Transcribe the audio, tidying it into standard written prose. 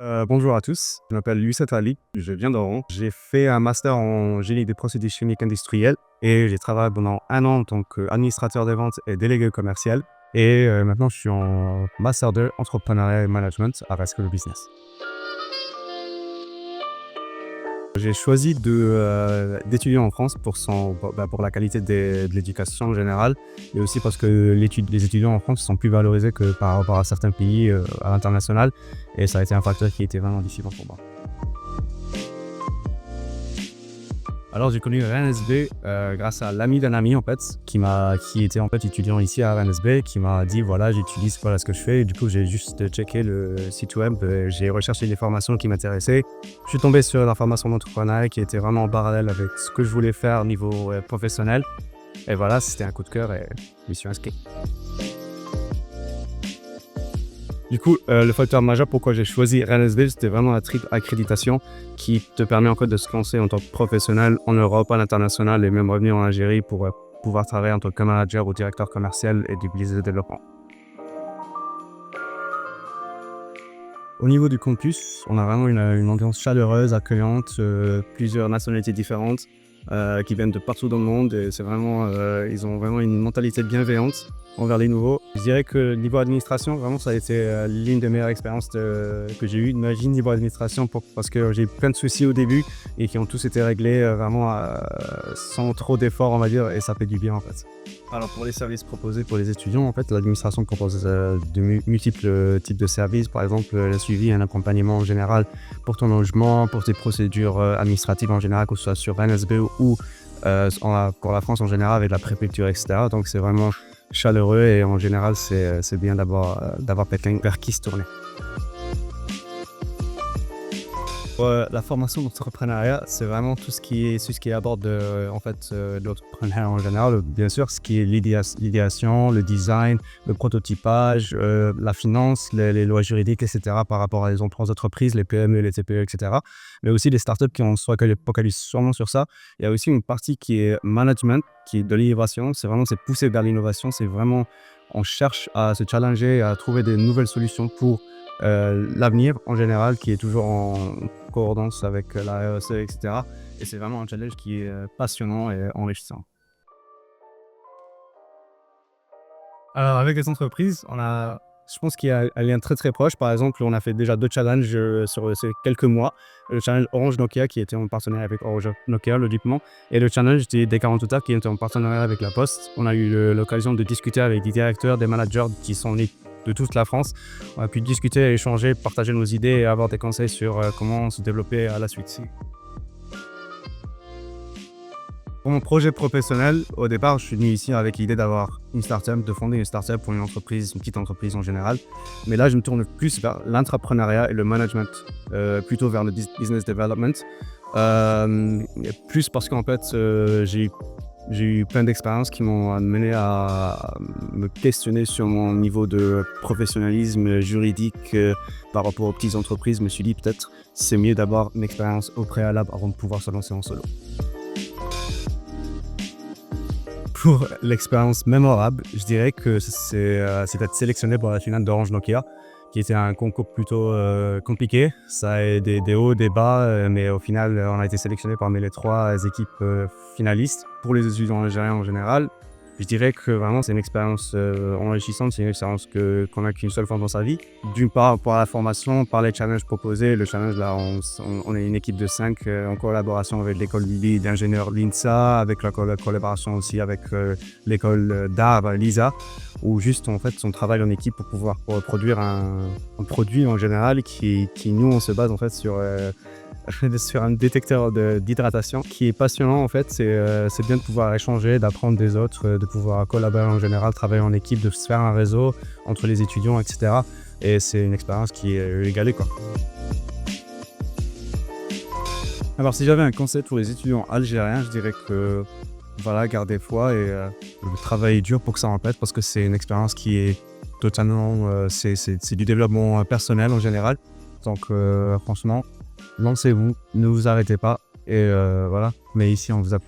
Bonjour à tous, je m'appelle Youssef Ali, je viens d'Oran. J'ai fait un master en génie des procédés chimiques industriels et j'ai travaillé pendant 1 an en tant qu'administrateur des ventes et délégué commercial. Et maintenant, je suis en master 2 entrepreneuriat et management à Rascal Business. J'ai choisi d'étudier en France pour la qualité de l'éducation en général et aussi parce que les étudiants en France sont plus valorisés que par rapport à certains pays à l'international et ça a été un facteur qui était vraiment difficile pour moi. Alors j'ai connu RNSB grâce à l'ami d'un ami en fait qui était en fait étudiant ici à RNSB qui m'a dit voilà j'utilise voilà ce que je fais et du coup j'ai juste checké le site web, j'ai recherché les formations qui m'intéressaient. Je suis tombé sur la formation d'entrepreneuriat qui était vraiment en parallèle avec ce que je voulais faire au niveau professionnel et voilà c'était un coup de cœur et je m'y suis inscrit. Du coup, le facteur majeur pourquoi j'ai choisi RNSB, c'était vraiment la triple accréditation qui te permet en fait de se lancer en tant que professionnel en Europe, à l'international et même revenir en Algérie pour pouvoir travailler en tant que manager ou directeur commercial et du business développement. Au niveau du campus, on a vraiment une ambiance chaleureuse, accueillante, plusieurs nationalités différentes qui viennent de partout dans le monde et c'est vraiment, ils ont vraiment une mentalité bienveillante envers les nouveaux. Je dirais que niveau administration, vraiment ça a été l'une des meilleures expériences que j'ai eues de ma vie niveau administration parce que j'ai eu plein de soucis au début et qui ont tous été réglés vraiment sans trop d'efforts on va dire et ça fait du bien en fait. Alors pour les services proposés pour les étudiants, en fait, l'administration propose de multiples types de services, par exemple le suivi et un accompagnement en général pour ton logement, pour tes procédures administratives en général, que ce soit sur NSB ou pour la France en général avec la préfecture, etc. Donc c'est vraiment chaleureux et en général c'est bien d'avoir quelqu'un vers qui se tourner. La formation d'entrepreneuriat, c'est vraiment tout ce qui aborde l'entrepreneuriat en général. Bien sûr, ce qui est l'idéation, le design, le prototypage, la finance, les lois juridiques, etc. par rapport à les entreprises, les PME, les TPE, etc. Mais aussi les startups qui focalisent sûrement sur ça. Il y a aussi une partie qui est management, qui est de l'innovation. C'est poussé vers l'innovation. C'est vraiment, on cherche à se challenger, à trouver des nouvelles solutions pour l'avenir en général qui est toujours en coordonnance avec la RSE, etc. Et c'est vraiment un challenge qui est passionnant et enrichissant. Alors avec les entreprises, je pense qu'il y a un lien très très proche. Par exemple, on a fait déjà 2 challenges sur ces quelques mois. Le challenge Orange Nokia qui était en partenariat avec Orange Nokia logiquement et le challenge des 40 Total qui était en partenariat avec La Poste. On a eu l'occasion de discuter avec des directeurs, des managers qui sont nés de toute la France. On a pu discuter, échanger, partager nos idées et avoir des conseils sur comment se développer à la suite. Pour mon projet professionnel, au départ, je suis venu ici avec l'idée d'avoir une startup, de fonder une startup pour une petite entreprise en général. Mais là, je me tourne plus vers l'entrepreneuriat et le management, plutôt vers le business development. Plus parce qu'en fait, j'ai eu plein d'expériences qui m'ont amené à me questionner sur mon niveau de professionnalisme juridique par rapport aux petites entreprises. Je me suis dit peut-être c'est mieux d'avoir une expérience au préalable avant de pouvoir se lancer en solo. Pour l'expérience mémorable, je dirais que c'est d'être sélectionné pour la finale d'Orange Nokia, qui était un concours plutôt compliqué. Ça a eu des hauts, des bas, mais au final, on a été sélectionné parmi les 3 équipes finalistes. Pour les étudiants algériens en général, je dirais que vraiment c'est une expérience enrichissante, c'est une expérience qu'on n'a qu'une seule fois dans sa vie. D'une part, par la formation, par les challenges proposés. Le challenge, là, on est une équipe de 5 en collaboration avec l'école d'ingénieurs l'INSA, avec la collaboration aussi avec l'école d'art, l'ISA, où juste en fait on travaille en équipe pour pouvoir produire un produit en général qui nous on se base en fait sur un détecteur d'hydratation qui est passionnant en fait. C'est bien de pouvoir échanger, d'apprendre des autres, de pouvoir collaborer en général, travailler en équipe, de se faire un réseau entre les étudiants, etc. Et c'est une expérience qui est régalée, quoi. Alors si j'avais un conseil pour les étudiants algériens, je dirais que voilà, garder foi et travailler dur pour que ça en pète parce que c'est une expérience qui est totalement, c'est du développement personnel en général. Donc franchement, lancez-vous, ne vous arrêtez pas et voilà. Mais ici on vous a